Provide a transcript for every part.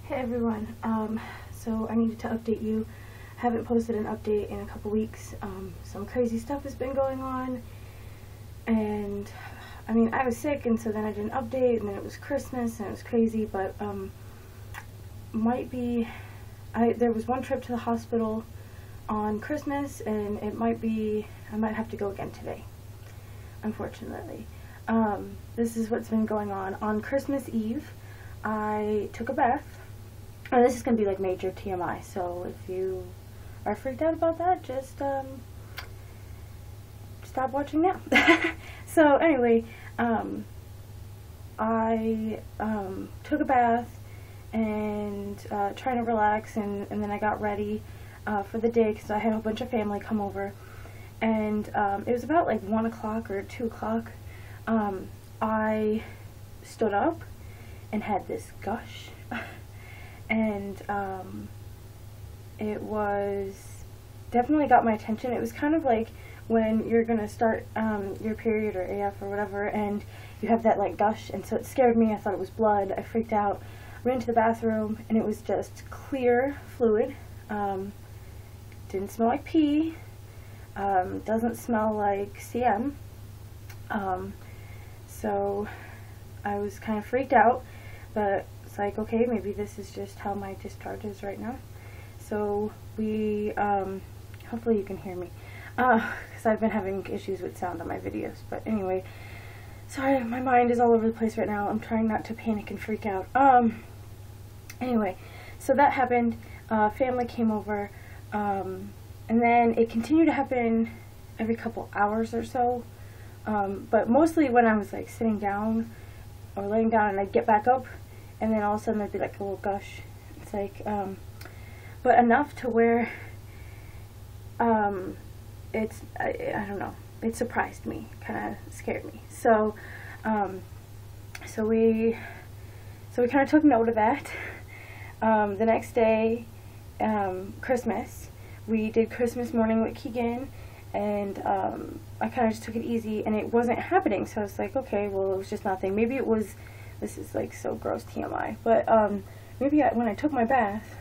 Hey everyone, so I needed to update you. I haven't posted an update in a couple weeks. Some crazy stuff has been going on, and I mean, I was sick, and so then I didn't update, and then it was Christmas, and it was crazy, but there was one trip to the hospital on Christmas, and I might have to go again today, unfortunately. This is what's been going on. On Christmas Eve, I took a bath. And this is going to be like major TMI, so if you are freaked out about that, just stop watching now. So anyway, I took a bath and trying to relax, and then I got ready for the day because I had a bunch of family come over, and it was about like 1 o'clock or 2 o'clock. I stood up and had this gush. And it was definitely got my attention. It was kind of like when you're gonna start your period or AF or whatever, and you have that like gush, and so it scared me. I thought it was blood. I freaked out. Ran to the bathroom, and it was just clear fluid. Didn't smell like pee. Doesn't smell like CM. So I was kind of freaked out, but it's like, okay, maybe this is just how my discharge is right now. So we, hopefully you can hear me, because I've been having issues with sound on my videos. But anyway, sorry, my mind is all over the place right now. I'm trying not to panic and freak out. Anyway, so that happened. Family came over, and then it continued to happen every couple hours or so. But mostly when I was like sitting down or laying down, and I'd get back up, and then all of a sudden there'd be like a little gush. It's like, but enough to where, I don't know, it surprised me, kind of scared me. So, so we kind of took note of that. The next day, Christmas, we did Christmas morning with Keegan, and I kind of just took it easy, and it wasn't happening. So I was like, okay, well, it was just nothing. Maybe it was. This is like so gross TMI, but maybe when I took my bath,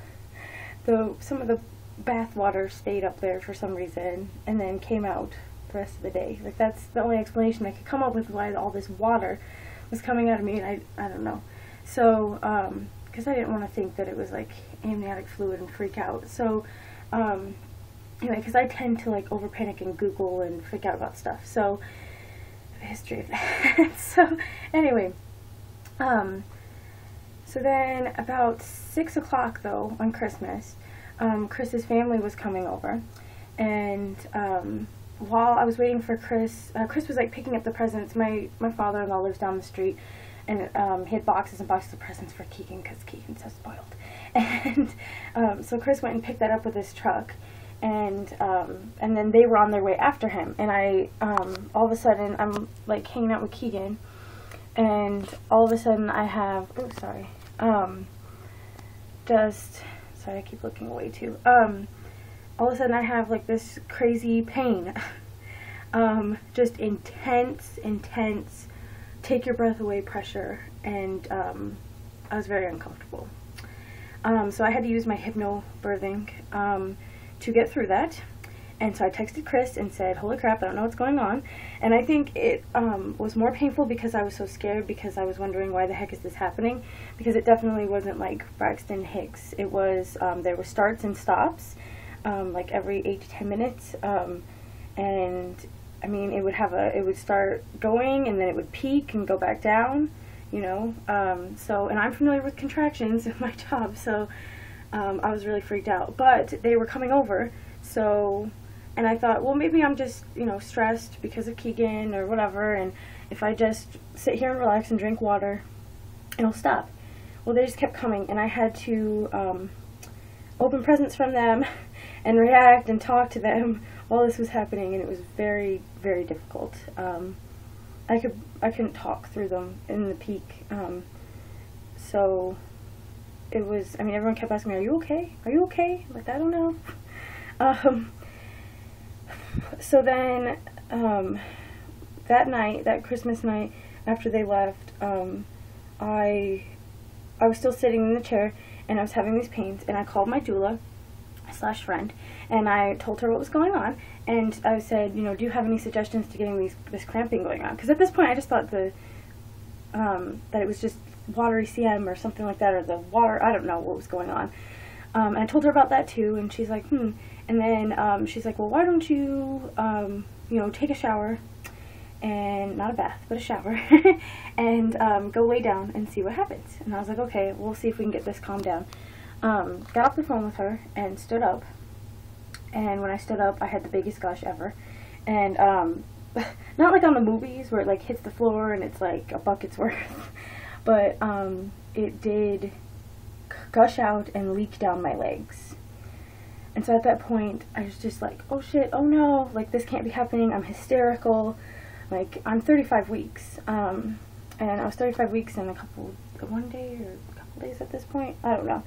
some of the bath water stayed up there for some reason and then came out the rest of the day. Like, that's the only explanation I could come up with why all this water was coming out of me, and I don't know. So because I didn't want to think that it was like amniotic fluid and freak out. So anyway, because I tend to like over panic and Google and freak out about stuff. So the history of that. So anyway. So then about 6 o'clock though on Christmas, Chris's family was coming over, and while I was waiting for Chris was like picking up the presents. My father-in-law lives down the street, and he had boxes and boxes of presents for Keegan because Keegan's so spoiled. And so Chris went and picked that up with his truck, and then they were on their way after him, and I all of a sudden I'm like hanging out with Keegan. And all of a sudden I have, oh sorry, sorry, I keep looking away too. All of a sudden I have like this crazy pain, just intense, take your breath away pressure, and I was very uncomfortable. So I had to use my hypnobirthing to get through that. And so I texted Chris and said, holy crap, I don't know what's going on. And I think it was more painful because I was so scared, because I was wondering why the heck is this happening. Because it definitely wasn't like Braxton Hicks. It was, there were starts and stops, like every 8 to 10 minutes. And I mean, it would start going, and then it would peak and go back down, you know. And I'm familiar with contractions in my job, so I was really freaked out. But they were coming over, so... And I thought, well, maybe I'm just, you know, stressed because of Keegan or whatever, and if I just sit here and relax and drink water, it'll stop. Well, they just kept coming, and I had to open presents from them and react and talk to them while this was happening, and it was very, very difficult. I couldn't talk through them in the peak, so it was, I mean, everyone kept asking me, are you okay? Are you okay? Like, I don't know. So then, that night, that Christmas night, after they left, I I was still sitting in the chair, and I was having these pains, and I called my doula slash friend, and I told her what was going on, and I said, you know, do you have any suggestions to getting this cramping going on? Because at this point I just thought that it was just watery CM or something like that, or the water, I don't know what was going on. And I told her about that too, and she's like, and then she's like, well, why don't you, you know, take a shower, and not a bath, but a shower, and go lay down and see what happens. And I was like, okay, we'll see if we can get this calmed down. Got off the phone with her and stood up, and when I stood up, I had the biggest gush ever, and not like on the movies where it like hits the floor and it's like a bucket's worth, but it did gush out and leak down my legs. And so at that point, I was just like, oh shit, oh no, like this can't be happening, I'm hysterical, like I'm 35 weeks, and I was 35 weeks in one day or a couple days at this point, I don't know.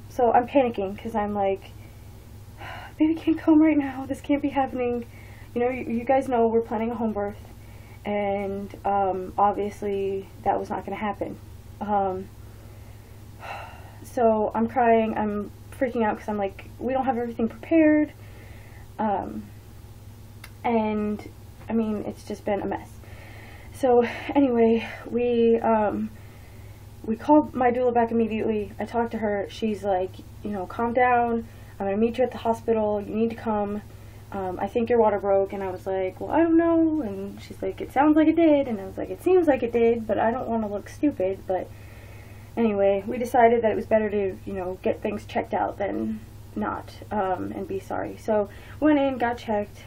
So I'm panicking because I'm like, baby can't come right now, this can't be happening. You know, you guys know we're planning a home birth, and obviously that was not going to happen. So I'm crying, I'm freaking out because I'm like, we don't have everything prepared, and I mean, it's just been a mess. So anyway, we called my doula back immediately. I talked to her. She's like, you know, calm down. I'm going to meet you at the hospital. You need to come. I think your water broke. And I was like, well, I don't know. And she's like, it sounds like it did. And I was like, it seems like it did, but I don't want to look stupid. But anyway, we decided that it was better to, you know, get things checked out than not, and be sorry. So went in, got checked.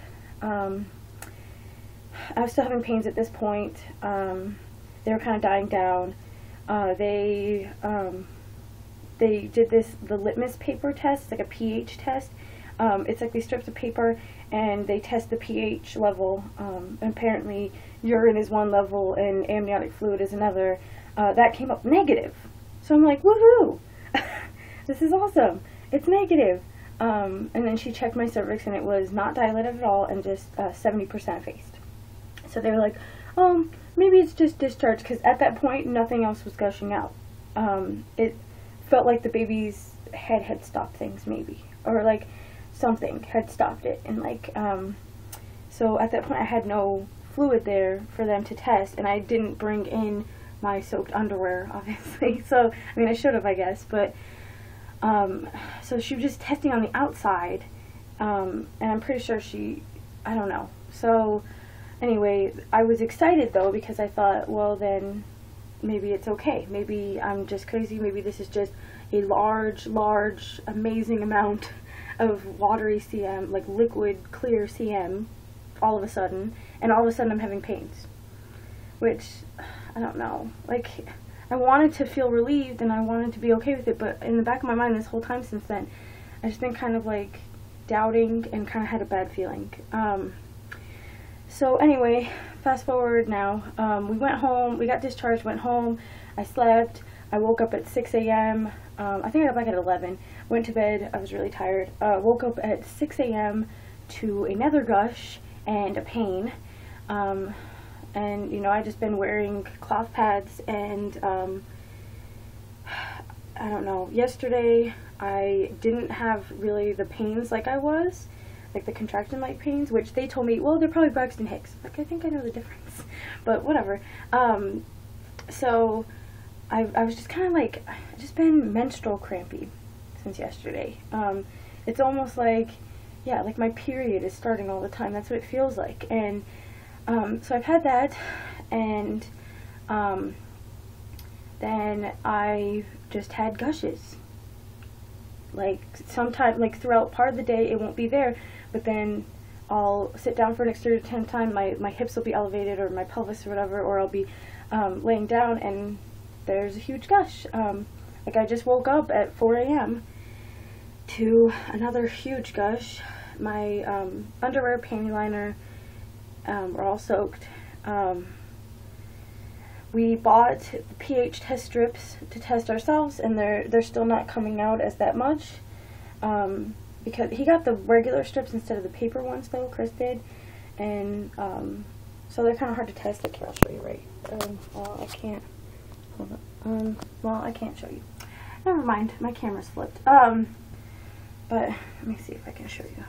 I was still having pains at this point. They were kind of dying down. They did the litmus paper test. It's like a pH test. It's like these strips of paper, and they test the pH level. And apparently urine is one level and amniotic fluid is another. That came up negative. So I'm like, woohoo! This is awesome. It's negative. And then she checked my cervix, and it was not dilated at all and just 70% effaced. So they were like, oh, maybe it's just discharge, because at that point nothing else was gushing out. It felt like the baby's head had stopped things, maybe, or like something had stopped it, and like so at that point I had no fluid there for them to test, and I didn't bring in my soaked underwear, obviously. So I mean, I should have, I guess, but so she was just testing on the outside, and I'm pretty sure I don't know. So anyway, I was excited though, because I thought, well, then maybe it's okay. Maybe I'm just crazy. Maybe this is just a large, amazing amount of watery CM, like liquid, clear CM, all of a sudden, and all of a sudden I'm having pains. Which, I don't know. Like, I wanted to feel relieved and I wanted to be okay with it, but in the back of my mind this whole time since then, I've just been kind of like doubting and kind of had a bad feeling. So anyway, fast forward now, we went home, we got discharged, went home, I slept, I woke up at 6 a.m., I think I got back at 11, went to bed, I was really tired, woke up at 6 a.m. to another gush and a pain, and you know, I just been wearing cloth pads, and I don't know, yesterday I didn't have really the pains like I was, like the contraction-like pains, which they told me, well, they're probably Braxton Hicks. Like, I think I know the difference, but whatever. So I was just kind of like, I've just been menstrual crampy since yesterday. It's almost like, yeah, like my period is starting all the time. That's what it feels like. And so I've had that, and then I just had gushes. Like, sometime, like throughout part of the day, it won't be there, but then I'll sit down for an extended time, my hips will be elevated, or my pelvis or whatever, or I'll be laying down, and there's a huge gush. Like, I just woke up at 4 a.m. to another huge gush. My underwear, panty liner were all soaked. We bought the pH test strips to test ourselves, and they're still not coming out as that much, because he got the regular strips instead of the paper ones though, Chris did, and so they're kind of hard to test. Like, here, I'll show you right. Well, I can't Hold on. Well, I can't show you. Never mind, my camera's flipped. But let me see if I can show you.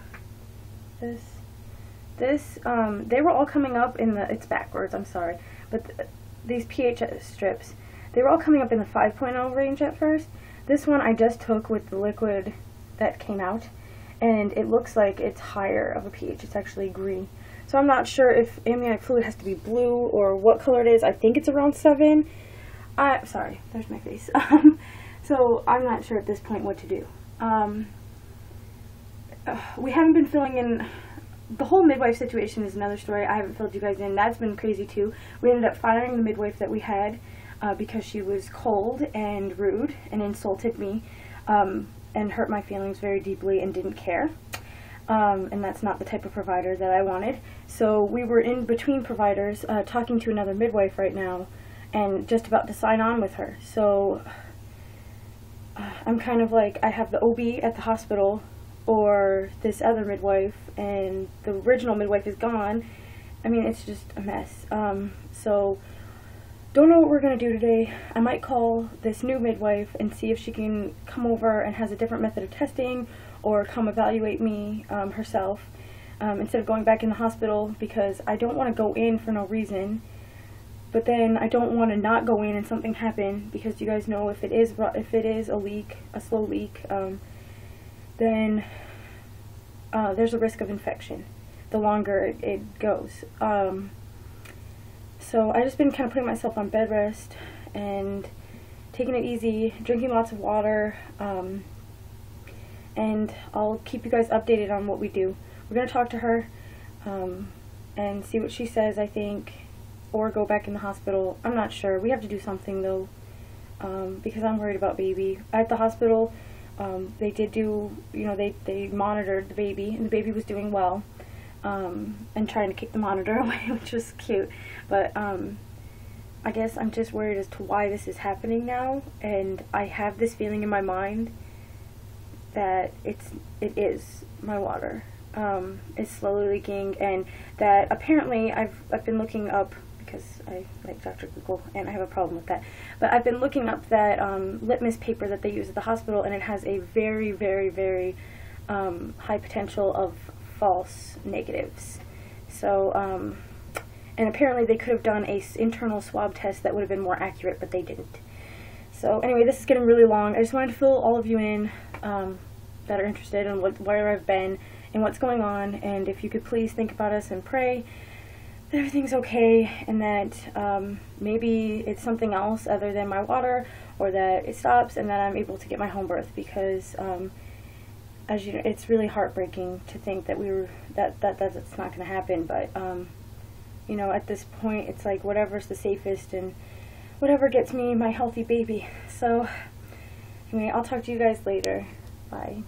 They were all coming up in the, it's backwards, I'm sorry, but these pH strips, they were all coming up in the 5.0 range at first. This one I just took with the liquid that came out, and it looks like it's higher of a pH. It's actually green. So I'm not sure if amniotic fluid has to be blue or what color it is. I think it's around 7. Sorry, there's my face. So I'm not sure at this point what to do. We haven't been filling in. The whole midwife situation is another story. I haven't filled you guys in. That's been crazy too. We ended up firing the midwife that we had because she was cold and rude and insulted me and hurt my feelings very deeply and didn't care. And that's not the type of provider that I wanted. So we were in between providers talking to another midwife right now and just about to sign on with her. So I'm kind of like, I have the OB at the hospital or this other midwife, and the original midwife is gone. I mean, it's just a mess. So don't know what we're going to do today. I might call this new midwife and see if she can come over and has a different method of testing, or come evaluate me herself instead of going back in the hospital, because I don't want to go in for no reason. But then I don't want to not go in and something happen, because you guys know if it is a leak, a slow leak, then there's a risk of infection the longer it goes. So I just been kind of putting myself on bed rest and taking it easy, drinking lots of water, and I'll keep you guys updated on what we do. We're going to talk to her and see what she says, I think, or go back in the hospital. I'm not sure. We have to do something though, because I'm worried about baby. At the hospital, they did do, they monitored the baby, and the baby was doing well, and trying to kick the monitor away, which was cute. But I guess I'm just worried as to why this is happening now, and I have this feeling in my mind that it is my water. It's slowly leaking, and that apparently I've been looking up, because I like Dr. Google and I have a problem with that, but I've been looking up that litmus paper that they use at the hospital, and it has a very, very, very high potential of false negatives. So and apparently they could have done a internal swab test that would have been more accurate, but they didn't. So anyway, this is getting really long. I just wanted to fill all of you in that are interested in where I've been and what's going on, and if you could please think about us and pray that everything's okay, and that maybe it's something else other than my water, or that it stops and that I'm able to get my home birth, because as you know, it's really heartbreaking to think that that's not going to happen. But you know, at this point, it's like whatever's the safest and whatever gets me my healthy baby. So anyway, I'll talk to you guys later. Bye.